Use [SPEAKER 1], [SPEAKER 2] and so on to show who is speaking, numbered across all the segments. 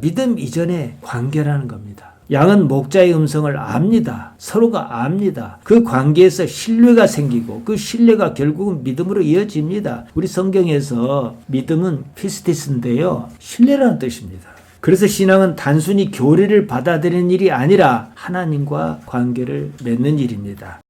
[SPEAKER 1] 믿음 이전의 관계라는 겁니다. 양은 목자의 음성을 압니다. 서로가 압니다. 그 관계에서 신뢰가 생기고 그 신뢰가 결국은 믿음으로 이어집니다. 우리 성경에서 믿음은 피스티스인데요. 신뢰라는 뜻입니다. 그래서 신앙은 단순히 교리를 받아들이는 일이 아니라 하나님과 관계를 맺는 일입니다.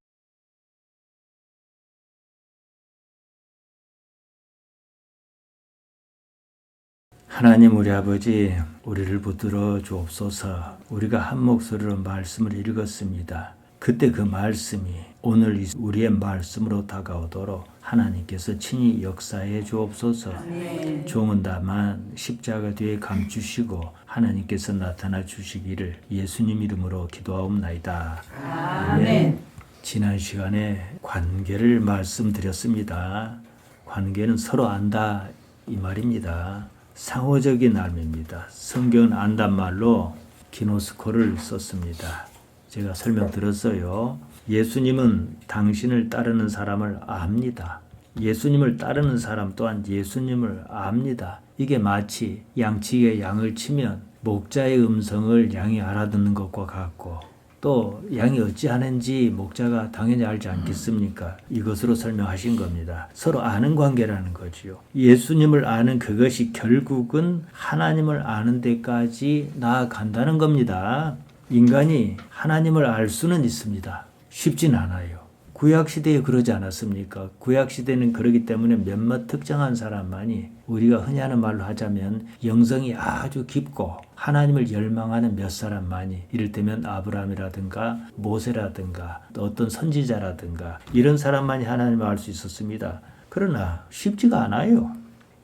[SPEAKER 1] 하나님 우리 아버지, 우리를 붙들어 주옵소서. 우리가 한 목소리로 말씀을 읽었습니다. 그때 그 말씀이 오늘 우리의 말씀으로 다가오도록 하나님께서 친히 역사해 주옵소서. 아멘. 종은 다만 십자가 뒤에 감추시고 하나님께서 나타나 주시기를 예수님 이름으로 기도하옵나이다. 아멘. 지난 시간에 관계를 말씀드렸습니다. 관계는 서로 안다 이 말입니다. 상호적인 알입니다. 성경은 안단 말로 기노스코를 썼습니다. 제가 설명드렸어요. 예수님은 당신을 따르는 사람을 압니다. 예수님을 따르는 사람 또한 예수님을 압니다. 이게 마치 양치기에 양을 치면 목자의 음성을 양이 알아듣는 것과 같고 또 양이 어찌하는지 목자가 당연히 알지 않겠습니까? 이것으로 설명하신 겁니다. 서로 아는 관계라는 거지요. 예수님을 아는 그것이 결국은 하나님을 아는 데까지 나아간다는 겁니다. 인간이 하나님을 알 수는 있습니다. 쉽진 않아요. 구약시대에 그러지 않았습니까? 구약시대는 그러기 때문에 몇몇 특정한 사람만이 우리가 흔히 하는 말로 하자면 영성이 아주 깊고 하나님을 열망하는 몇 사람만이 이를테면 아브라함이라든가 모세라든가 또 어떤 선지자라든가 이런 사람만이 하나님을 알 수 있었습니다. 그러나 쉽지가 않아요.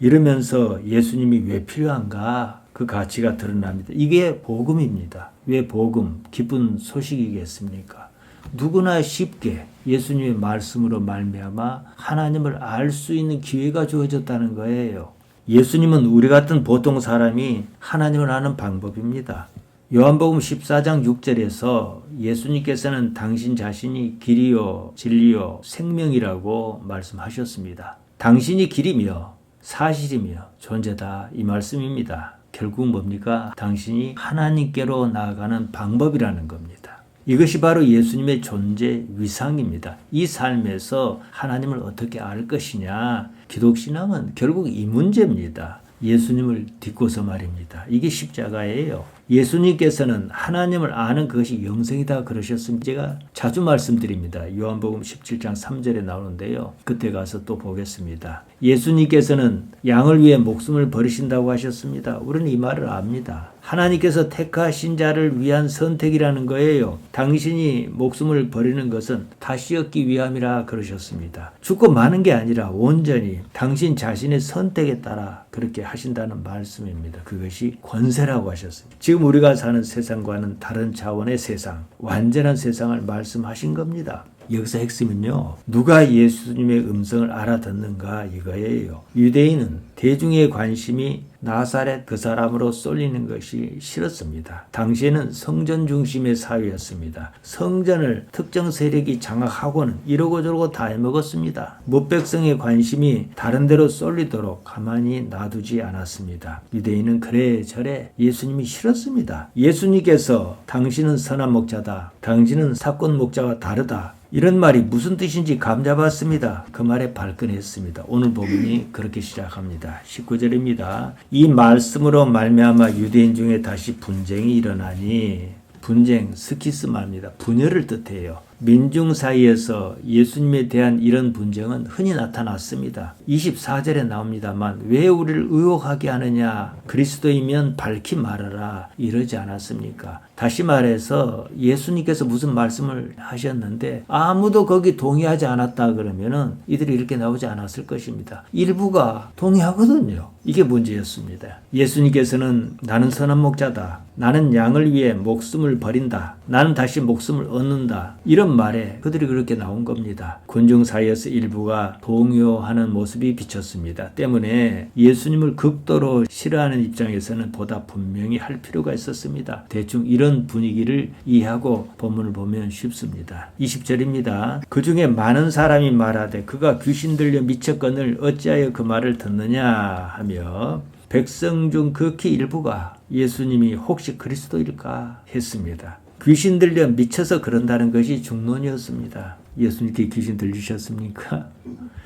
[SPEAKER 1] 이러면서 예수님이 왜 필요한가? 그 가치가 드러납니다. 이게 복음입니다. 왜 복음? 기쁜 소식이겠습니까? 누구나 쉽게 예수님의 말씀으로 말미암아 하나님을 알 수 있는 기회가 주어졌다는 거예요. 예수님은 우리 같은 보통 사람이 하나님을 아는 방법입니다. 요한복음 14장 6절에서 예수님께서는 당신 자신이 길이요 진리요 생명이라고 말씀하셨습니다. 당신이 길이며 사실이며 존재다 이 말씀입니다. 결국 뭡니까? 당신이 하나님께로 나아가는 방법이라는 겁니다. 이것이 바로 예수님의 존재 위상입니다. 이 삶에서 하나님을 어떻게 알 것이냐. 기독신앙은 결국 이 문제입니다. 예수님을 딛고서 말입니다. 이게 십자가예요. 예수님께서는 하나님을 아는 그것이 영생이다 그러셨습니다. 제가 자주 말씀드립니다. 요한복음 17장 3절에 나오는데요. 그때 가서 또 보겠습니다. 예수님께서는 양을 위해 목숨을 버리신다고 하셨습니다. 우리는 이 말을 압니다. 하나님께서 택하신 자를 위한 선택이라는 거예요. 당신이 목숨을 버리는 것은 다시 얻기 위함이라 그러셨습니다. 죽고 마는 게 아니라 온전히 당신 자신의 선택에 따라 그렇게 하신다는 말씀입니다. 그것이 권세라고 하셨습니다. 지금 우리가 사는 세상과는 다른 차원의 세상, 완전한 세상을 말씀하신 겁니다. 여기서 핵심은요. 누가 예수님의 음성을 알아듣는가 이거예요. 유대인은 대중의 관심이 나사렛 그 사람으로 쏠리는 것이 싫었습니다. 당시에는 성전 중심의 사회였습니다. 성전을 특정 세력이 장악하고는 이러고 저러고 다 해먹었습니다. 무백성의 관심이 다른 데로 쏠리도록 가만히 놔두지 않았습니다. 유대인은 그래저래 예수님이 싫었습니다. 예수님께서 당신은 선한 목자다. 당신은 사건 목자와 다르다. 이런 말이 무슨 뜻인지 감잡았습니다. 그 말에 발끈했습니다. 오늘 본문이 그렇게 시작합니다. 19절입니다. 이 말씀으로 말미암아 유대인 중에 다시 분쟁이 일어나니 분쟁, 스키스마입니다. 분열을 뜻해요. 민중 사이에서 예수님에 대한 이런 분쟁은 흔히 나타났습니다. 24절에 나옵니다만 왜 우리를 의혹하게 하느냐 그리스도이면 밝히 말하라 이러지 않았습니까? 다시 말해서 예수님께서 무슨 말씀을 하셨는데 아무도 거기 동의하지 않았다 그러면은 이들이 이렇게 나오지 않았을 것입니다. 일부가 동의하거든요. 이게 문제였습니다. 예수님께서는 나는 선한 목자다. 나는 양을 위해 목숨을 버린다. 나는 다시 목숨을 얻는다. 이런 말에 그들이 그렇게 나온 겁니다. 군중 사이에서 일부가 동요하는 모습이 비쳤습니다. 때문에 예수님을 극도로 싫어하는 입장에서는 보다 분명히 할 필요가 있었습니다. 대충 이런 분위기를 이해하고 본문을 보면 쉽습니다. 20절입니다. 그 중에 많은 사람이 말하되 그가 귀신 들려 미쳤거늘 어찌하여 그 말을 듣느냐 하며 백성 중 극히 일부가 예수님이 혹시 그리스도일까 했습니다. 귀신 들려 미쳐서 그런다는 것이 중론이었습니다. 예수님께 귀신 들리셨습니까?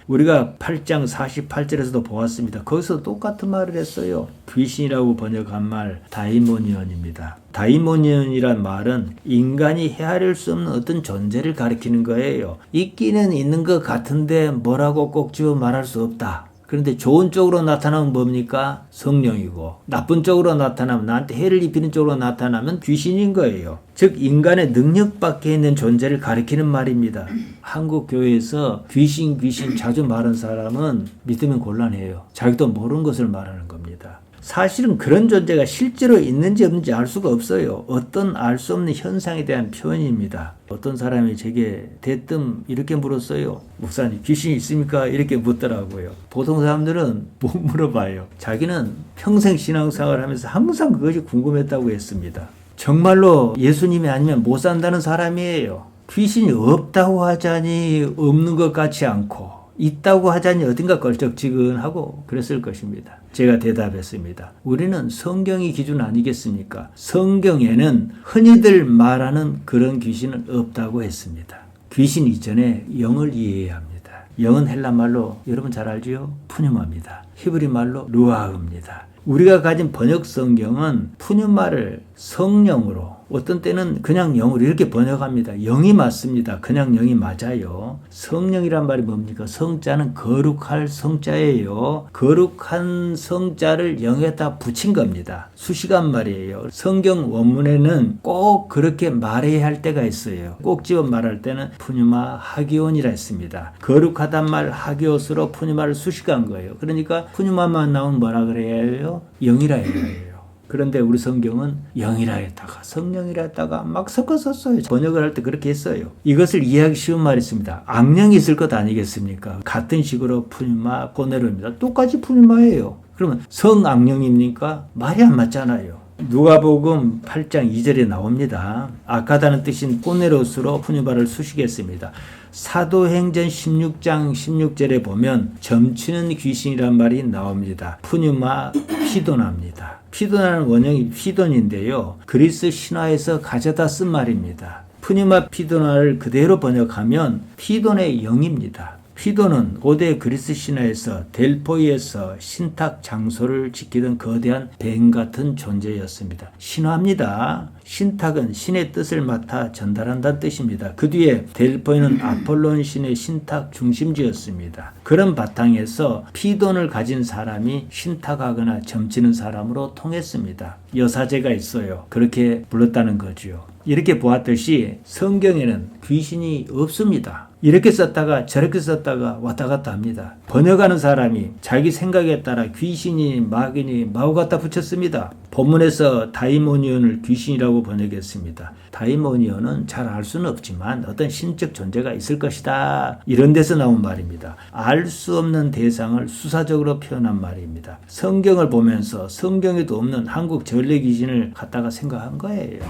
[SPEAKER 1] 우리가 8장 48절에서도 보았습니다. 거기서 똑같은 말을 했어요. 귀신이라고 번역한 말 다이모니언입니다. 다이모니언이란 말은 인간이 헤아릴 수 없는 어떤 존재를 가리키는 거예요. 있기는 있는 것 같은데 뭐라고 꼭 집어 말할 수 없다. 그런데 좋은 쪽으로 나타나면 뭡니까? 성령이고, 나쁜 쪽으로 나타나면, 나한테 해를 입히는 쪽으로 나타나면 귀신인 거예요. 즉 인간의 능력 밖에 있는 존재를 가리키는 말입니다. 한국 교회에서 귀신 자주 말하는 사람은 믿으면 곤란해요. 자기도 모르는 것을 말하는 겁니다. 사실은 그런 존재가 실제로 있는지 없는지 알 수가 없어요. 어떤 알 수 없는 현상에 대한 표현입니다. 어떤 사람이 제게 대뜸 이렇게 물었어요. 목사님, 귀신이 있습니까? 이렇게 묻더라고요. 보통 사람들은 못 물어봐요. 자기는 평생 신앙생활을 하면서 항상 그것이 궁금했다고 했습니다. 정말로 예수님이 아니면 못 산다는 사람이에요. 귀신이 없다고 하자니 없는 것 같지 않고, 있다고 하자니 어딘가 걸쩍지근하고 그랬을 것입니다. 제가 대답했습니다. 우리는 성경이 기준 아니겠습니까? 성경에는 흔히들 말하는 그런 귀신은 없다고 했습니다. 귀신 이전에 영을 이해해야 합니다. 영은 헬라 말로 여러분 잘 알지요? 푸뉴마입니다. 히브리 말로 루아흐입니다. 우리가 가진 번역 성경은 푸뉴마를 성령으로, 어떤 때는 그냥 영으로 이렇게 번역합니다. 영이 맞습니다. 그냥 영이 맞아요. 성령이란 말이 뭡니까? 성자는 거룩할 성자예요. 거룩한 성자를 영에다 붙인 겁니다. 수식한 말이에요. 성경 원문에는 꼭 그렇게 말해야 할 때가 있어요. 꼭 집어 말할 때는 푸뉴마 하기온이라 했습니다. 거룩하단 말 하기옷으로 푸뉴마를 수식한 거예요. 그러니까 푸뉴마만 나오면 뭐라 그래야 해요? 영이라 해야 해요. 그런데 우리 성경은 영이라 했다가 성령이라 했다가 막 섞어서 써요. 번역을 할 때 그렇게 했어요. 이것을 이해하기 쉬운 말이 있습니다. 악령이 있을 것 아니겠습니까? 같은 식으로 푸뉴마, 포네로입니다. 똑같이 푸뉴마예요. 그러면 성악령입니까? 말이 안 맞잖아요. 누가복음 8장 2절에 나옵니다. 악하다는 뜻인 포네로스로 푸뉴마를 수식했습니다. 사도행전 16장 16절에 보면 점치는 귀신이란 말이 나옵니다. 푸뉴마 피도나입니다. 피도나는 원형이 피돈인데요. 그리스 신화에서 가져다 쓴 말입니다. 푸뉴마 피도나를 그대로 번역하면 피돈의 영입니다. 피도는 고대 그리스 신화에서 델포이에서 신탁 장소를 지키던 거대한 뱀 같은 존재였습니다. 신화입니다. 신탁은 신의 뜻을 맡아 전달한다는 뜻입니다. 그 뒤에 델포이는 아폴론 신의 신탁 중심지였습니다. 그런 바탕에서 피돈을 가진 사람이 신탁하거나 점치는 사람으로 통했습니다. 여사제가 있어요. 그렇게 불렀다는 거죠. 이렇게 보았듯이 성경에는 귀신이 없습니다. 이렇게 썼다가 저렇게 썼다가 왔다 갔다 합니다. 번역하는 사람이 자기 생각에 따라 귀신이 마귀니 마구 갖다 붙였습니다. 본문에서 다이모니온을 귀신이라고 번역했습니다. 다이모니온은 잘 알 수는 없지만 어떤 신적 존재가 있을 것이다. 이런 데서 나온 말입니다. 알 수 없는 대상을 수사적으로 표현한 말입니다. 성경을 보면서 성경에도 없는 한국 전래 귀신을 갖다가 생각한 거예요.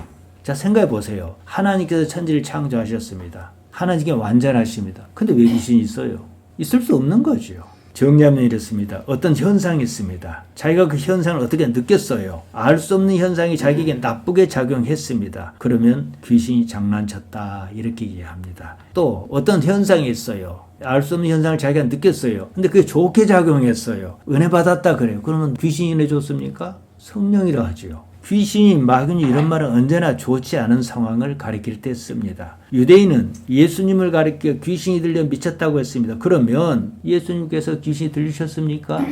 [SPEAKER 1] 자, 생각해 보세요. 하나님께서 천지를 창조하셨습니다. 하나님께 완전하십니다. 근데 왜 귀신이 있어요? 있을 수 없는 거죠. 정리하면 이렇습니다. 어떤 현상이 있습니다. 자기가 그 현상을 어떻게 느꼈어요? 알 수 없는 현상이 자기에게 나쁘게 작용했습니다. 그러면 귀신이 장난쳤다 이렇게 이해합니다. 또 어떤 현상이 있어요. 알 수 없는 현상을 자기가 느꼈어요. 근데 그게 좋게 작용했어요. 은혜 받았다 그래요. 그러면 귀신이 은혜 줬습니까? 성령이라 하죠. 귀신이 마귀니 이런 말은 언제나 좋지 않은 상황을 가리킬 때 씁니다. 유대인은 예수님을 가리켜 귀신이 들려 미쳤다고 했습니다. 그러면 예수님께서 귀신이 들리셨습니까?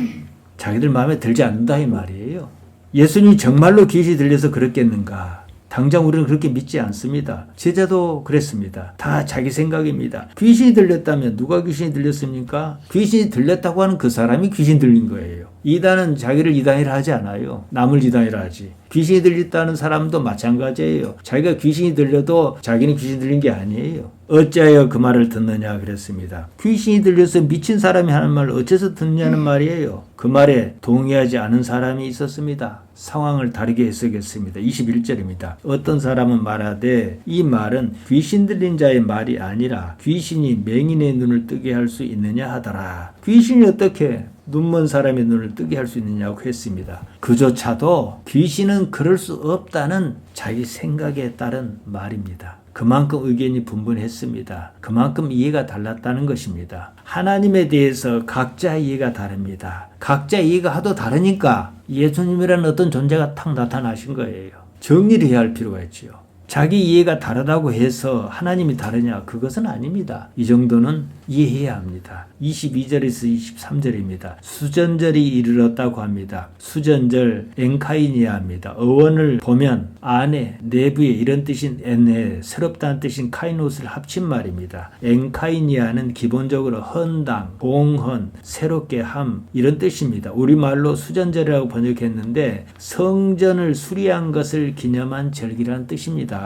[SPEAKER 1] 자기들 마음에 들지 않는다 이 말이에요. 예수님이 정말로 귀신이 들려서 그랬겠는가? 당장 우리는 그렇게 믿지 않습니다. 제자도 그랬습니다. 다 자기 생각입니다. 귀신이 들렸다면 누가 귀신이 들렸습니까? 귀신이 들렸다고 하는 그 사람이 귀신 들린 거예요. 이단은 자기를 이단이라 하지 않아요. 남을 이단이라 하지. 귀신이 들렸다는 사람도 마찬가지예요. 자기가 귀신이 들려도 자기는 귀신 들린 게 아니에요. 어찌하여 그 말을 듣느냐 그랬습니다. 귀신이 들려서 미친 사람이 하는 말을 어째서 듣느냐는 말이에요. 그 말에 동의하지 않은 사람이 있었습니다. 상황을 다르게 해석했습니다. 21절입니다. 어떤 사람은 말하되 이 말은 귀신 들린 자의 말이 아니라 귀신이 맹인의 눈을 뜨게 할 수 있느냐 하더라. 귀신이 어떻게 눈먼 사람의 눈을 뜨게 할 수 있느냐고 했습니다. 그조차도 귀신은 그럴 수 없다는 자기 생각에 따른 말입니다. 그만큼 의견이 분분했습니다. 그만큼 이해가 달랐다는 것입니다. 하나님에 대해서 각자 이해가 다릅니다. 각자 이해가 하도 다르니까 예수님이라는 어떤 존재가 탁 나타나신 거예요. 정리를 해야 할 필요가 있지요. 자기 이해가 다르다고 해서 하나님이 다르냐? 그것은 아닙니다. 이 정도는 이해해야 합니다. 22절에서 23절입니다. 수전절이 이르렀다고 합니다. 수전절 엔카이니아입니다. 어원을 보면 안에 내부에 이런 뜻인 엔에 새롭다는 뜻인 카이노스를 합친 말입니다. 엔카이니아는 기본적으로 헌당, 봉헌, 새롭게 함 이런 뜻입니다. 우리말로 수전절이라고 번역했는데 성전을 수리한 것을 기념한 절기라는 뜻입니다.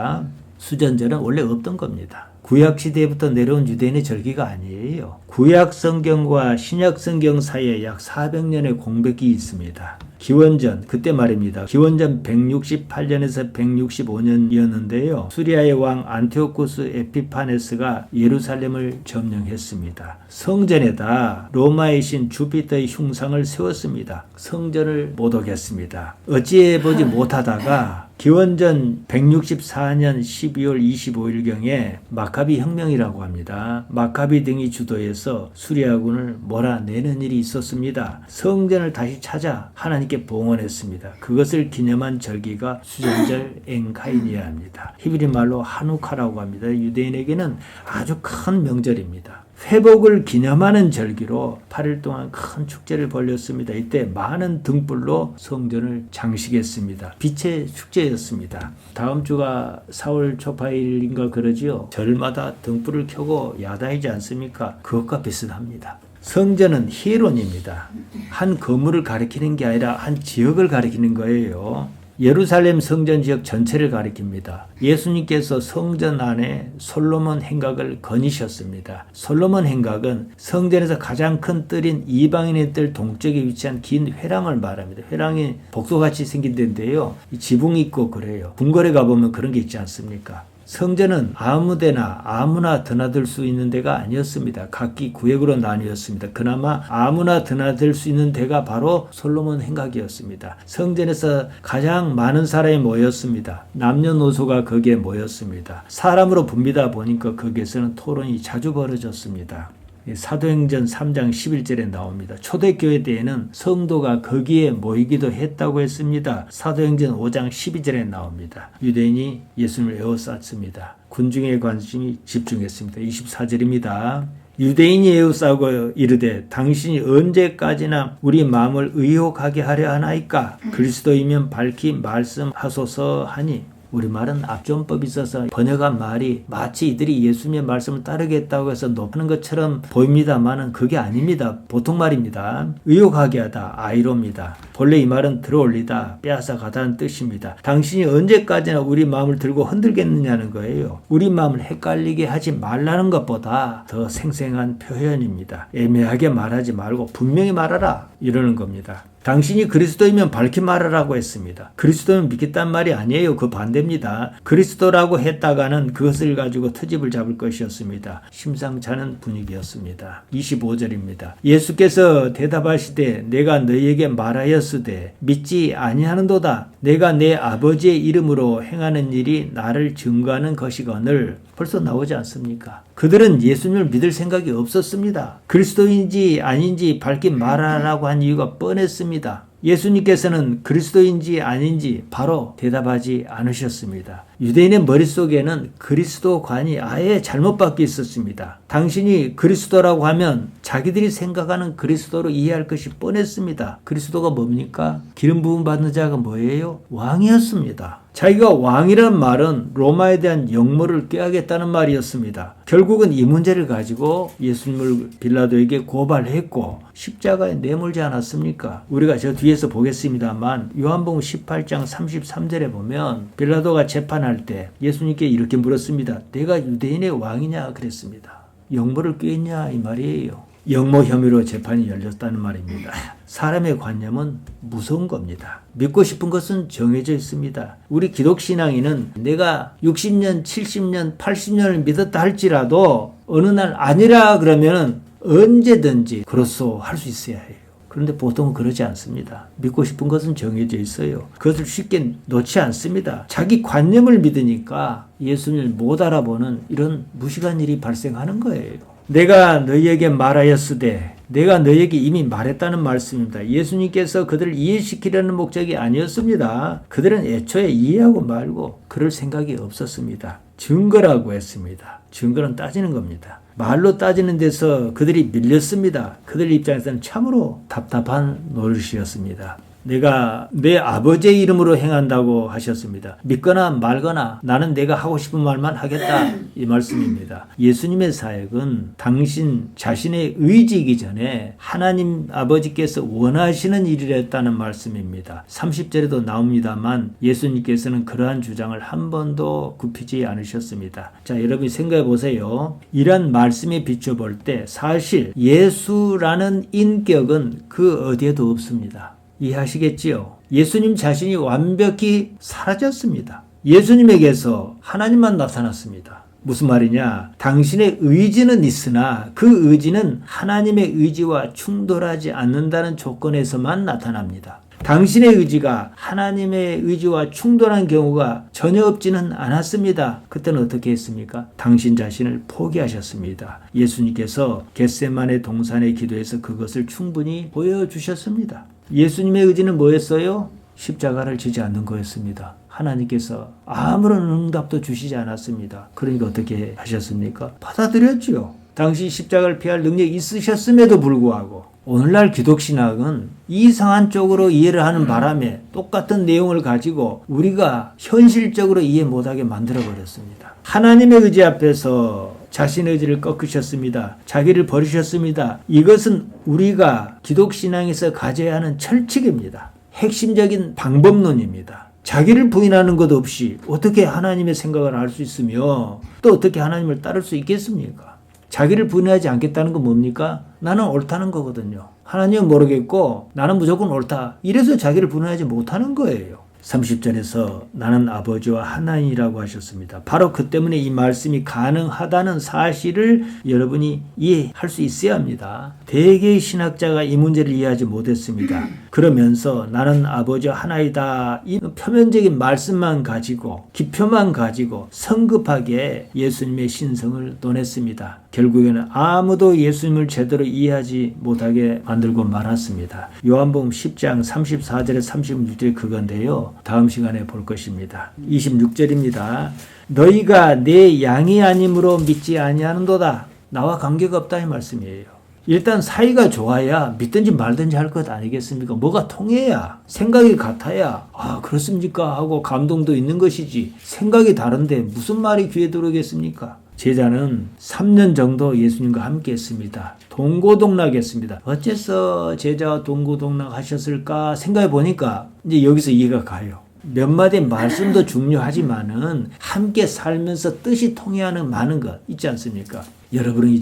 [SPEAKER 1] 수전절은 원래 없던 겁니다. 구약시대부터 내려온 유대인의 절기가 아니에요. 구약성경과 신약성경 사이에 약 400년의 공백이 있습니다. 기원전, 그때 말입니다. 기원전 168년에서 165년이었는데요. 수리아의 왕 안티오쿠스 에피파네스가 예루살렘을 점령했습니다. 성전에다 로마의 신 주피터의 흉상을 세웠습니다. 성전을 못 오겠습니다. 어찌해보지 못하다가 기원전 164년 12월 25일경에 마카비 혁명이라고 합니다. 마카비 등이 주도해서 수리아군을 몰아내는 일이 있었습니다. 성전을 다시 찾아 하나님께 봉헌했습니다. 그것을 기념한 절기가 수전절 엔카이니아입니다. 히브리 말로 하누카라고 합니다. 유대인에게는 아주 큰 명절입니다. 회복을 기념하는 절기로 8일 동안 큰 축제를 벌였습니다. 이때 많은 등불로 성전을 장식했습니다. 빛의 축제였습니다. 다음 주가 4월 초파일인가 그러지요. 절마다 등불을 켜고 야단이지 않습니까? 그것과 비슷합니다. 성전은 히에론입니다. 한 건물을 가리키는 게 아니라 한 지역을 가리키는 거예요. 예루살렘 성전 지역 전체를 가리킵니다. 예수님께서 성전 안에 솔로몬 행각을 거니셨습니다. 솔로몬 행각은 성전에서 가장 큰 뜰인 이방인의 뜰 동쪽에 위치한 긴 회랑을 말합니다. 회랑이 복도같이 생긴 데인데요. 지붕이 있고 그래요. 궁궐에 가보면 그런 게 있지 않습니까? 성전은 아무데나 아무나 드나들 수 있는 데가 아니었습니다. 각기 구역으로 나뉘었습니다. 그나마 아무나 드나들 수 있는 데가 바로 솔로몬 행각이었습니다. 성전에서 가장 많은 사람이 모였습니다. 남녀노소가 거기에 모였습니다. 사람으로 붐비다 보니까 거기에서는 토론이 자주 벌어졌습니다. 사도행전 3장 11절에 나옵니다. 초대교회 때에는 성도가 거기에 모이기도 했다고 했습니다. 사도행전 5장 12절에 나옵니다. 유대인이 예수님을 에워쌌습니다. 군중의 관심이 집중했습니다. 24절입니다. 유대인이 에워싸고 이르되 당신이 언제까지나 우리 마음을 의혹하게 하려 하나이까? 그리스도이면 밝히 말씀하소서 하니 우리말은 압존법이 있어서 번역한 말이 마치 이들이 예수님의 말씀을 따르겠다고 해서 높이는 것처럼 보입니다만은 그게 아닙니다. 보통 말입니다. 의혹하게 하다, 아이로입니다. 본래 이 말은 들어올리다, 빼앗아가다는 뜻입니다. 당신이 언제까지나 우리 마음을 들고 흔들겠느냐는 거예요. 우리 마음을 헷갈리게 하지 말라는 것보다 더 생생한 표현입니다. 애매하게 말하지 말고 분명히 말하라 이러는 겁니다. 당신이 그리스도이면 밝히 말하라고 했습니다. 그리스도는 믿겠다는 말이 아니에요. 그 반대입니다. 그리스도라고 했다가는 그것을 가지고 트집을 잡을 것이었습니다. 심상치 않은 분위기였습니다. 25절입니다. 예수께서 대답하시되 내가 너희에게 말하였으되 믿지 아니하는도다. 내가 내 아버지의 이름으로 행하는 일이 나를 증거하는 것이거늘. 벌써 나오지 않습니까? 그들은 예수님을 믿을 생각이 없었습니다. 그리스도인지 아닌지 밝히 말하라고 한 이유가 뻔했습니다. 예수님께서는 그리스도인지 아닌지 바로 대답하지 않으셨습니다. 유대인의 머릿속에는 그리스도관이 아예 잘못 박혀 있었습니다. 당신이 그리스도라고 하면 자기들이 생각하는 그리스도로 이해할 것이 뻔했습니다. 그리스도가 뭡니까? 기름 부음 받는 자가 뭐예요? 왕이었습니다. 자기가 왕이라는 말은 로마에 대한 역모를 꾀하겠다는 말이었습니다. 결국은 이 문제를 가지고 예수님을 빌라도에게 고발했고 십자가에 내몰지 않았습니까? 우리가 저 뒤에서 보겠습니다만 요한복음 18장 33절에 보면 빌라도가 재판할 때 예수님께 이렇게 물었습니다. 내가 유대인의 왕이냐 그랬습니다. 역모를 꾀했냐 이 말이에요. 역모 혐의로 재판이 열렸다는 말입니다. 사람의 관념은 무서운 겁니다. 믿고 싶은 것은 정해져 있습니다. 우리 기독신앙인은 내가 60년, 70년, 80년을 믿었다 할지라도 어느 날 아니라 그러면 언제든지 그렇소 할 수 있어야 해요. 그런데 보통은 그러지 않습니다. 믿고 싶은 것은 정해져 있어요. 그것을 쉽게 놓지 않습니다. 자기 관념을 믿으니까 예수님을 못 알아보는 이런 무식한 일이 발생하는 거예요. 내가 너희에게 말하였으되 내가 너희에게 이미 말했다는 말씀입니다. 예수님께서 그들을 이해시키려는 목적이 아니었습니다. 그들은 애초에 이해하고 말고 그럴 생각이 없었습니다. 증거라고 했습니다. 증거는 따지는 겁니다. 말로 따지는 데서 그들이 밀렸습니다. 그들 입장에서는 참으로 답답한 노릇이었습니다. 내가 내 아버지의 이름으로 행한다고 하셨습니다. 믿거나 말거나 나는 내가 하고 싶은 말만 하겠다, 이 말씀입니다. 예수님의 사역은 당신 자신의 의지이기 전에 하나님 아버지께서 원하시는 일이랬다는 말씀입니다. 30절에도 나옵니다만 예수님께서는 그러한 주장을 한 번도 굽히지 않으셨습니다. 자, 여러분이 생각해 보세요. 이런 말씀에 비춰볼 때 사실 예수라는 인격은 그 어디에도 없습니다. 이해하시겠지요? 예수님 자신이 완벽히 사라졌습니다. 예수님에게서 하나님만 나타났습니다. 무슨 말이냐? 당신의 의지는 있으나 그 의지는 하나님의 의지와 충돌하지 않는다는 조건에서만 나타납니다. 당신의 의지가 하나님의 의지와 충돌한 경우가 전혀 없지는 않았습니다. 그때는 어떻게 했습니까? 당신 자신을 포기하셨습니다. 예수님께서 겟세마네 동산의 기도에서 그것을 충분히 보여주셨습니다. 예수님의 의지는 뭐였어요? 십자가를 지지 않는 거였습니다. 하나님께서 아무런 응답도 주시지 않았습니다. 그러니까 어떻게 하셨습니까? 받아들였지요. 당시 십자가를 피할 능력이 있으셨음에도 불구하고 오늘날 기독신학은 이상한 쪽으로 이해를 하는 바람에 똑같은 내용을 가지고 우리가 현실적으로 이해 못하게 만들어버렸습니다. 하나님의 의지 앞에서 자신의 의지를 꺾으셨습니다. 자기를 버리셨습니다. 이것은 우리가 기독신앙에서 가져야 하는 철칙입니다. 핵심적인 방법론입니다. 자기를 부인하는 것 없이 어떻게 하나님의 생각을 알 수 있으며 또 어떻게 하나님을 따를 수 있겠습니까? 자기를 부인하지 않겠다는 건 뭡니까? 나는 옳다는 거거든요. 하나님은 모르겠고 나는 무조건 옳다. 이래서 자기를 부인하지 못하는 거예요. 30절에서 나는 아버지와 하나님이라고 하셨습니다. 바로 그 때문에 이 말씀이 가능하다는 사실을 여러분이 이해할 수 있어야 합니다. 대개의 신학자가 이 문제를 이해하지 못했습니다. 그러면서 나는 아버지와 하나이다, 이 표면적인 말씀만 가지고 기표만 가지고 성급하게 예수님의 신성을 논했습니다. 결국에는 아무도 예수님을 제대로 이해하지 못하게 만들고 말았습니다. 요한복음 10장 34절에 36절에 그건데요. 다음 시간에 볼 것입니다. 26절입니다. 너희가 내 양이 아님으로 믿지 아니하는도다. 나와 관계가 없다, 이 말씀이에요. 일단 사이가 좋아야 믿든지 말든지 할 것 아니겠습니까? 뭐가 통해야, 생각이 같아야 그렇습니까? 하고 감동도 있는 것이지, 생각이 다른데 무슨 말이 귀에 들어오겠습니까? 제자는 3년 정도 예수님과 함께 했습니다. 동고동락했습니다. 어째서 제자와 동고동락 하셨을까 생각해 보니까 이제 여기서 이해가 가요. 몇 마디 말씀도 중요하지만은 함께 살면서 뜻이 통해하는 많은 것 있지 않습니까? 여러분이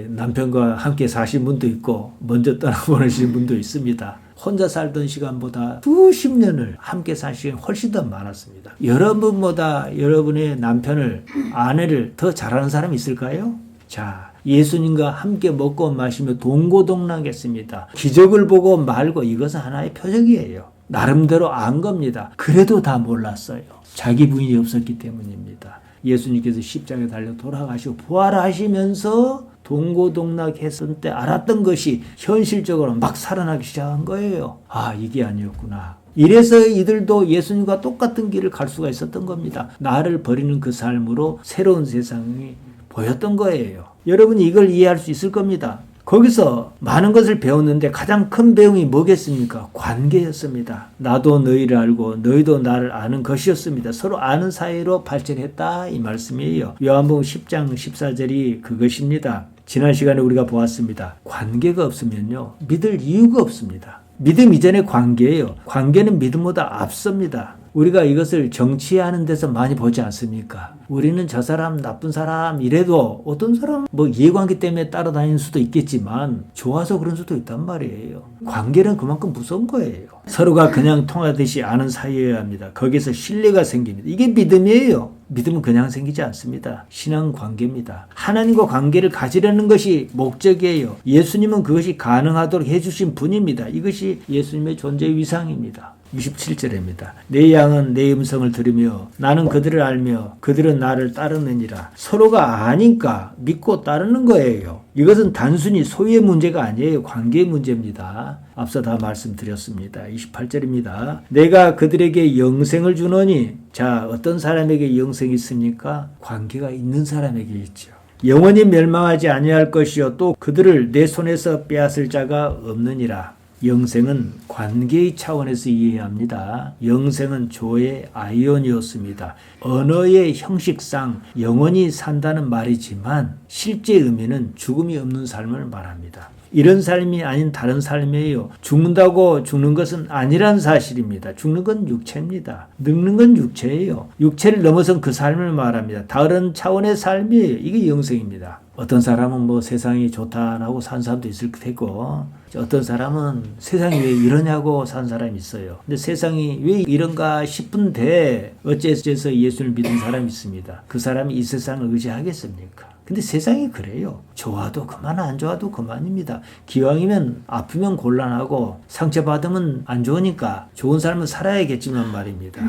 [SPEAKER 1] 남편과 함께 사신 분도 있고 먼저 떠나보내신 분도 있습니다. 혼자 살던 시간보다 수십 년을 함께 살 시간이 훨씬 더 많았습니다. 여러분보다 여러분의 남편을, 아내를 더 잘하는 사람이 있을까요? 자, 예수님과 함께 먹고 마시며 동고동락했습니다. 기적을 보고 말고 이것은 하나의 표적이에요. 나름대로 안 겁니다. 그래도 다 몰랐어요. 자기 부인이 없었기 때문입니다. 예수님께서 십자가에 달려 돌아가시고 부활하시면서 동고동락했을 때 알았던 것이 현실적으로 막 살아나기 시작한 거예요. 이게 아니었구나. 이래서 이들도 예수님과 똑같은 길을 갈 수가 있었던 겁니다. 나를 버리는 그 삶으로 새로운 세상이 보였던 거예요. 여러분이 이걸 이해할 수 있을 겁니다. 거기서 많은 것을 배웠는데 가장 큰 배움이 뭐겠습니까? 관계였습니다. 나도 너희를 알고 너희도 나를 아는 것이었습니다. 서로 아는 사이로 발전했다, 이 말씀이에요. 요한복음 10장 14절이 그것입니다. 지난 시간에 우리가 보았습니다. 관계가 없으면요, 믿을 이유가 없습니다. 믿음 이전의 관계예요. 관계는 믿음보다 앞섭니다. 우리가 이것을 정치하는 데서 많이 보지 않습니까? 우리는 저 사람 나쁜 사람 이래도 어떤 사람은 이해관계 때문에 따라다니는 수도 있겠지만 좋아서 그런 수도 있단 말이에요. 관계는 그만큼 무서운 거예요. 서로가 그냥 통하듯이 아는 사이여야 합니다. 거기서 신뢰가 생깁니다. 이게 믿음이에요. 믿음은 그냥 생기지 않습니다. 신앙 관계입니다. 하나님과 관계를 가지려는 것이 목적이에요. 예수님은 그것이 가능하도록 해주신 분입니다. 이것이 예수님의 존재의 위상입니다. 27절입니다. 내 양은 내 음성을 들으며 나는 그들을 알며 그들은 나를 따르느니라. 서로가 아니까 믿고 따르는 거예요. 이것은 단순히 소유의 문제가 아니에요. 관계의 문제입니다. 앞서 다 말씀드렸습니다. 28절입니다. 내가 그들에게 영생을 주노니, 자, 어떤 사람에게 영생이 있습니까? 관계가 있는 사람에게 있죠. 영원히 멸망하지 아니할 것이요 또 그들을 내 손에서 빼앗을 자가 없느니라. 영생은 관계의 차원에서 이해해야 합니다. 영생은 조의 아이오니였습니다. 언어의 형식상 영원히 산다는 말이지만 실제 의미는 죽음이 없는 삶을 말합니다. 이런 삶이 아닌 다른 삶이에요. 죽는다고 죽는 것은 아니란 사실입니다. 죽는 건 육체입니다. 늙는 건 육체예요. 육체를 넘어선 그 삶을 말합니다. 다른 차원의 삶이에요. 이게 영생입니다. 어떤 사람은 뭐 세상이 좋다라고 산 사람도 있을 테고, 어떤 사람은 세상이 왜 이러냐고 산 사람이 있어요. 근데 세상이 왜 이런가 싶은데 어째서 예수를 믿은 사람이 있습니다. 그 사람이 이 세상을 의지하겠습니까? 근데 세상이 그래요. 좋아도 그만, 안 좋아도 그만입니다. 기왕이면 아프면 곤란하고 상처받으면 안 좋으니까 좋은 삶을 살아야겠지만 말입니다.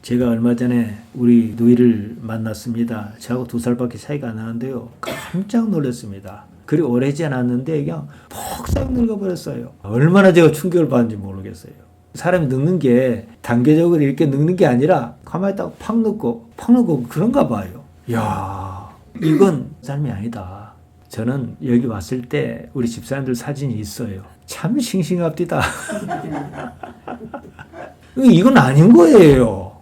[SPEAKER 1] 제가 얼마 전에 우리 누이를 만났습니다. 저하고 2살밖에 차이가 안 나는데요. 깜짝 놀랐습니다. 그리 오래지 않았는데 그냥 폭삭 늙어버렸어요. 얼마나 제가 충격을 받는지 모르겠어요. 사람이 늙는 게 단계적으로 이렇게 늙는 게 아니라 가만히 있다가 팍 늙고 그런가 봐요. 이야, 이건 삶이 아니다. 저는 여기 왔을 때 우리 집사람들 사진이 있어요. 참 싱싱합디다. 이건 아닌 거예요.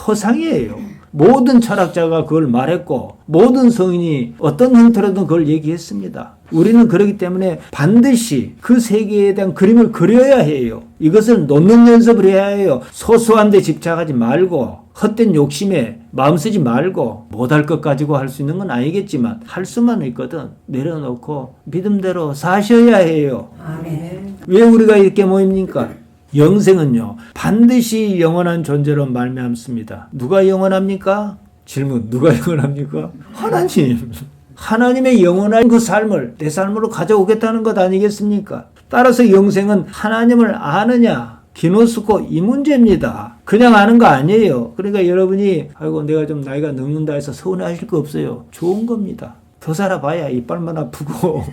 [SPEAKER 1] 허상이에요. 모든 철학자가 그걸 말했고 모든 성인이 어떤 형태로든 그걸 얘기했습니다. 우리는 그렇기 때문에 반드시 그 세계에 대한 그림을 그려야 해요. 이것을 놓는 연습을 해야 해요. 소소한 데 집착하지 말고 헛된 욕심에 마음 쓰지 말고 못할 것 가지고 할 수 있는 건 아니겠지만 할 수만 있거든 내려놓고 믿음대로 사셔야 해요. 아멘. 왜 우리가 이렇게 모입니까? 영생은요 반드시 영원한 존재로 말미암습니다. 누가 영원합니까? 질문, 누가 영원합니까? 하나님. 하나님의 영원한 그 삶을 내 삶으로 가져오겠다는 것 아니겠습니까? 따라서 영생은 하나님을 아느냐 기노스코 이 문제입니다. 그냥 아는 거 아니에요. 그러니까 여러분이 아이고 내가 좀 나이가 늙는다 해서 서운해하실 거 없어요. 좋은 겁니다. 더 살아봐야 이빨만 아프고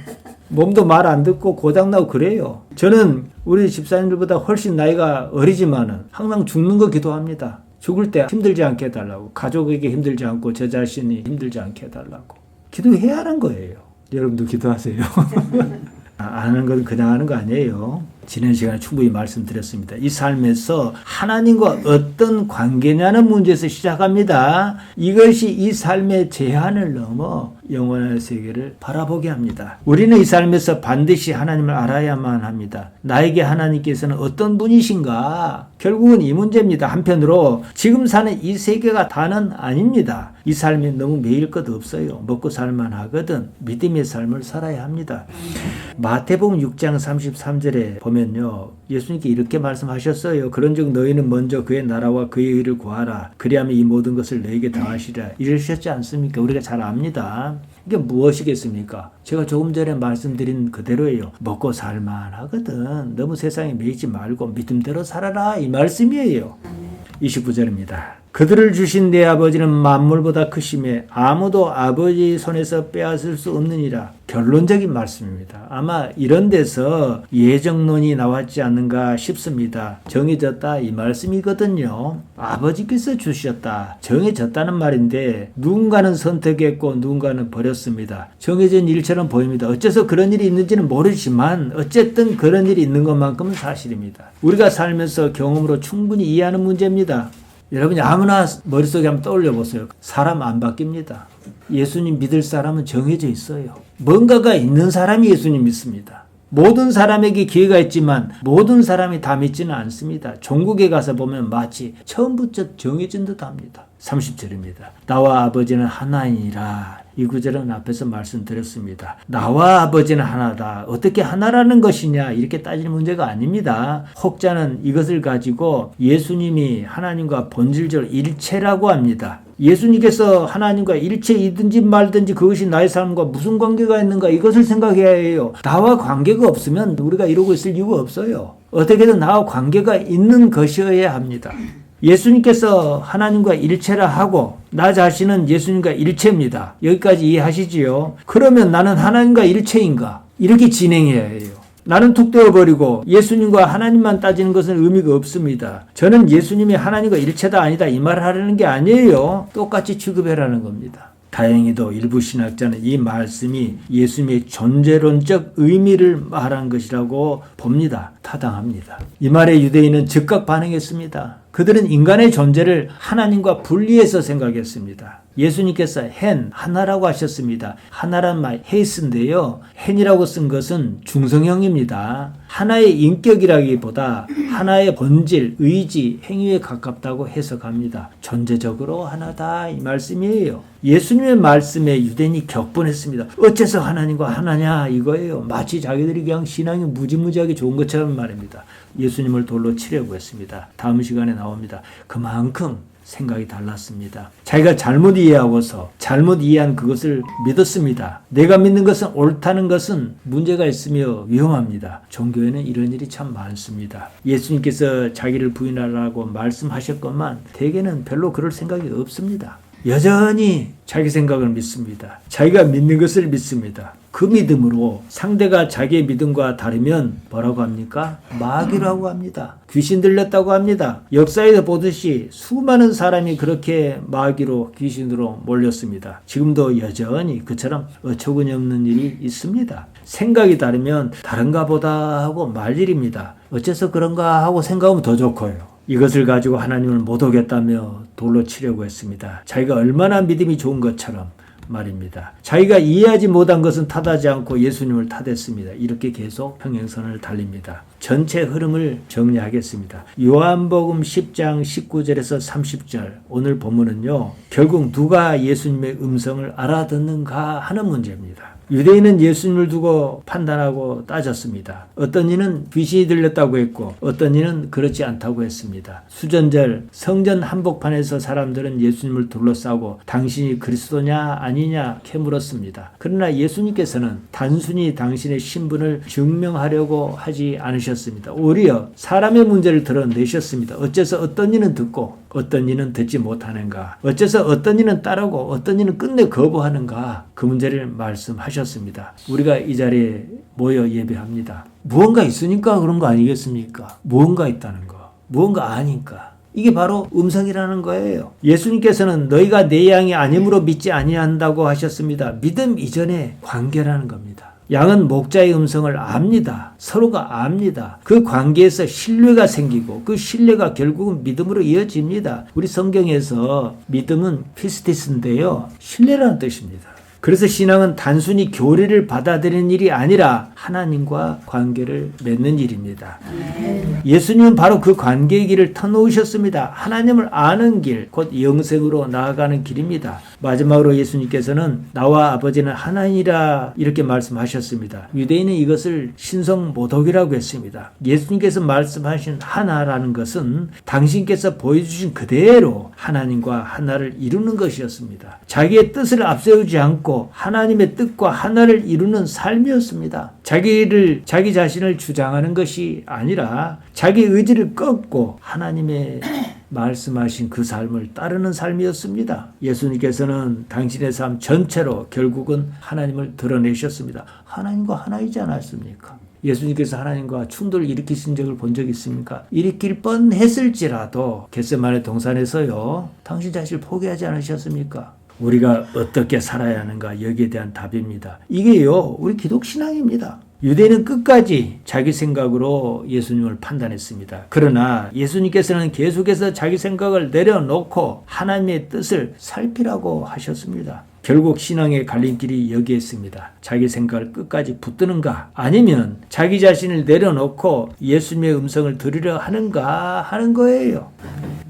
[SPEAKER 1] 몸도 말 안 듣고 고장나고 그래요. 저는 우리 집사님들보다 훨씬 나이가 어리지만은 항상 죽는 거 기도합니다. 죽을 때 힘들지 않게 해달라고. 가족에게 힘들지 않고 저 자신이 힘들지 않게 해달라고. 기도해야 하는 거예요. 여러분도 기도하세요. 아는 건 그냥 하는 거 아니에요. 지난 시간에 충분히 말씀드렸습니다. 이 삶에서 하나님과 어떤 관계냐는 문제에서 시작합니다. 이것이 이 삶의 제한을 넘어 영원한 세계를 바라보게 합니다. 우리는 이 삶에서 반드시 하나님을 알아야만 합니다. 나에게 하나님께서는 어떤 분이신가? 결국은 이 문제입니다. 한편으로 지금 사는 이 세계가 다는 아닙니다. 이 삶이 너무 매일 것 없어요. 먹고 살만 하거든. 믿음의 삶을 살아야 합니다. 마태복음 6장 33절에 보면요. 예수님께 이렇게 말씀하셨어요. 그런즉 너희는 먼저 그의 나라와 그의 의를 구하라. 그리하면 이 모든 것을 너희에게 당하시리라. 이러셨지 않습니까? 우리가 잘 압니다. 이게 무엇이겠습니까? 제가 조금 전에 말씀드린 그대로예요. 먹고 살만 하거든. 너무 세상에 매이지 말고 믿음대로 살아라. 이 말씀이에요. 29절입니다. 그들을 주신 내 아버지는 만물보다 크심에 아무도 아버지 손에서 빼앗을 수 없느니라. 결론적인 말씀입니다. 아마 이런 데서 예정론이 나왔지 않는가 싶습니다. 정해졌다 이 말씀이거든요. 아버지께서 주셨다. 정해졌다는 말인데 누군가는 선택했고 누군가는 버렸습니다. 정해진 일처럼 보입니다. 어째서 그런 일이 있는지는 모르지만 어쨌든 그런 일이 있는 것만큼은 사실입니다. 우리가 살면서 경험으로 충분히 이해하는 문제입니다. 여러분이 아무나 머릿속에 한번 떠올려 보세요. 사람 안 바뀝니다. 예수님 믿을 사람은 정해져 있어요. 뭔가가 있는 사람이 예수님 믿습니다. 모든 사람에게 기회가 있지만 모든 사람이 다 믿지는 않습니다. 종국에 가서 보면 마치 처음부터 정해진 듯 합니다. 30절입니다. 나와 아버지는 하나이니라. 이 구절은 앞에서 말씀드렸습니다. 나와 아버지는 하나다. 어떻게 하나라는 것이냐 이렇게 따지는 문제가 아닙니다. 혹자는 이것을 가지고 예수님이 하나님과 본질적으로 일체라고 합니다. 예수님께서 하나님과 일체이든지 말든지 그것이 나의 삶과 무슨 관계가 있는가 이것을 생각해야 해요. 나와 관계가 없으면 우리가 이러고 있을 이유가 없어요. 어떻게든 나와 관계가 있는 것이어야 합니다. 예수님께서 하나님과 일체라 하고 나 자신은 예수님과 일체입니다. 여기까지 이해하시지요? 그러면 나는 하나님과 일체인가? 이렇게 진행해야 해요. 나는 툭 떼어버리고 예수님과 하나님만 따지는 것은 의미가 없습니다. 저는 예수님이 하나님과 일체다 아니다 이 말을 하려는 게 아니에요. 똑같이 취급해라는 겁니다. 다행히도 일부 신학자는 이 말씀이 예수님의 존재론적 의미를 말한 것이라고 봅니다. 타당합니다. 이 말에 유대인은 즉각 반응했습니다. 그들은 인간의 존재를 하나님과 분리해서 생각했습니다. 예수님께서 헨, 하나라고 하셨습니다. 하나란 말 헤이스인데요. 헨이라고 쓴 것은 중성형입니다. 하나의 인격이라기보다 하나의 본질, 의지, 행위에 가깝다고 해석합니다. 존재적으로 하나다 이 말씀이에요. 예수님의 말씀에 유대인이 격분했습니다. 어째서 하나님과 하나냐 이거예요. 마치 자기들이 그냥 신앙이 무지무지하게 좋은 것처럼 말입니다. 예수님을 돌로 치려고 했습니다. 다음 시간에 나옵니다. 그만큼 생각이 달랐습니다. 자기가 잘못 이해하고서 잘못 이해한 그것을 믿었습니다. 내가 믿는 것은 옳다는 것은 문제가 있으며 위험합니다. 종교에는 이런 일이 참 많습니다. 예수님께서 자기를 부인하라고 말씀하셨건만 대개는 별로 그럴 생각이 없습니다. 여전히 자기 생각을 믿습니다. 자기가 믿는 것을 믿습니다. 그 믿음으로 상대가 자기의 믿음과 다르면 뭐라고 합니까? 마귀라고 합니다. 귀신 들렸다고 합니다. 역사에서 보듯이 수많은 사람이 그렇게 마귀로 귀신으로 몰렸습니다. 지금도 여전히 그처럼 어처구니 없는 일이 있습니다. 생각이 다르면 다른가 보다 하고 말 일입니다. 어째서 그런가 하고 생각하면 더 좋고요. 이것을 가지고 하나님을 못 오겠다며 돌로 치려고 했습니다. 자기가 얼마나 믿음이 좋은 것처럼 말입니다. 자기가 이해하지 못한 것은 탓하지 않고 예수님을 탓했습니다. 이렇게 계속 평행선을 달립니다. 전체 흐름을 정리하겠습니다. 요한복음 10장 19절에서 30절 오늘 본문은요. 결국 누가 예수님의 음성을 알아듣는가 하는 문제입니다. 유대인은 예수님을 두고 판단하고 따졌습니다. 어떤 이는 귀신이 들렸다고 했고 어떤 이는 그렇지 않다고 했습니다. 수전절 성전 한복판에서 사람들은 예수님을 둘러싸고 당신이 그리스도냐 아니냐 캐물었습니다. 그러나 예수님께서는 단순히 당신의 신분을 증명하려고 하지 않으셨습니다. 오히려 사람의 문제를 드러내셨습니다. 어째서 어떤 이는 듣고 어떤 이는 듣지 못하는가? 어째서 어떤 이는 따르고 어떤 이는 끝내 거부하는가? 그 문제를 말씀하셨습니다. 우리가 이 자리에 모여 예배합니다. 무언가 있으니까 그런 거 아니겠습니까? 무언가 있다는 거. 무언가 아니까. 이게 바로 음성이라는 거예요. 예수님께서는 너희가 내 양이 아님으로 믿지 아니한다고 하셨습니다. 믿음 이전에 관계라는 겁니다. 양은 목자의 음성을 압니다. 서로가 압니다. 그 관계에서 신뢰가 생기고 그 신뢰가 결국은 믿음으로 이어집니다. 우리 성경에서 믿음은 피스티스인데요. 신뢰라는 뜻입니다. 그래서 신앙은 단순히 교리를 받아들이는 일이 아니라 하나님과 관계를 맺는 일입니다. 예수님은 바로 그 관계의 길을 터놓으셨습니다. 하나님을 아는 길, 곧 영생으로 나아가는 길입니다. 마지막으로 예수님께서는 나와 아버지는 하나니라 이렇게 말씀하셨습니다. 유대인은 이것을 신성모독이라고 했습니다. 예수님께서 말씀하신 하나라는 것은 당신께서 보여주신 그대로 하나님과 하나를 이루는 것이었습니다. 자기의 뜻을 앞세우지 않고 하나님의 뜻과 하나를 이루는 삶이었습니다. 자기 자신을 주장하는 것이 아니라 자기 의지를 꺾고 하나님의 말씀하신 그 삶을 따르는 삶이었습니다. 예수님께서는 당신의 삶 전체로 결국은 하나님을 드러내셨습니다. 하나님과 하나이지 않았습니까? 예수님께서 하나님과 충돌을 일으키신 적을 본 적이 있습니까? 일으킬 뻔했을지라도 겟세마네 동산에서요. 당신 자신을 포기하지 않으셨습니까? 우리가 어떻게 살아야 하는가 여기에 대한 답입니다. 이게요. 우리 기독신앙입니다. 유대인은 끝까지 자기 생각으로 예수님을 판단했습니다. 그러나 예수님께서는 계속해서 자기 생각을 내려놓고 하나님의 뜻을 살피라고 하셨습니다. 결국 신앙의 갈림길이 여기에 있습니다. 자기 생각을 끝까지 붙드는가 아니면 자기 자신을 내려놓고 예수님의 음성을 들으려 하는가 하는 거예요.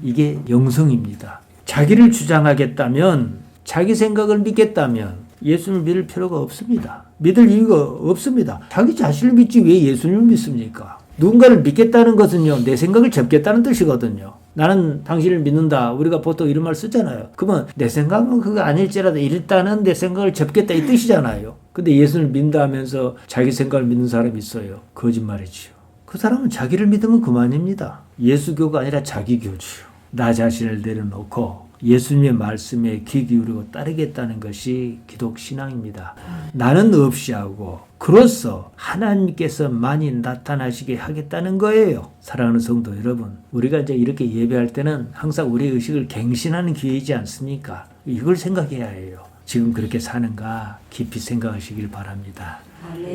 [SPEAKER 1] 이게 영성입니다. 자기를 주장하겠다면, 자기 생각을 믿겠다면 예수님을 믿을 필요가 없습니다. 믿을 이유가 없습니다. 자기 자신을 믿지 왜 예수님을 믿습니까? 누군가를 믿겠다는 것은요, 내 생각을 접겠다는 뜻이거든요. 나는 당신을 믿는다. 우리가 보통 이런 말 쓰잖아요. 그러면 내 생각은 그거 아닐지라도 일단은 내 생각을 접겠다 이 뜻이잖아요. 근데 예수를 믿는다 하면서 자기 생각을 믿는 사람이 있어요. 거짓말이지요. 그 사람은 자기를 믿으면 그만입니다. 예수교가 아니라 자기교지요. 나 자신을 내려놓고 예수님의 말씀에 귀 기울이고 따르겠다는 것이 기독신앙입니다. 나는 없이 하고 그로써 하나님께서 많이 나타나시게 하겠다는 거예요. 사랑하는 성도 여러분, 우리가 이제 이렇게 예배할 때는 항상 우리의 의식을 갱신하는 기회이지 않습니까? 이걸 생각해야 해요. 지금 그렇게 사는가 깊이 생각하시길 바랍니다.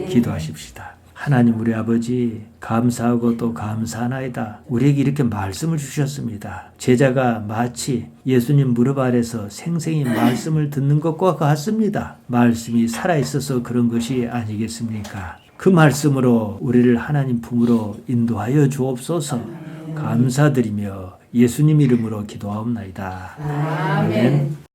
[SPEAKER 1] 기도하십시다. 하나님 우리 아버지 감사하고 또 감사하나이다. 우리에게 이렇게 말씀을 주셨습니다. 제자가 마치 예수님 무릎 아래서 생생히 말씀을 듣는 것과 같습니다. 말씀이 살아있어서 그런 것이 아니겠습니까? 그 말씀으로 우리를 하나님 품으로 인도하여 주옵소서. 감사드리며 예수님 이름으로 기도하옵나이다. 아멘.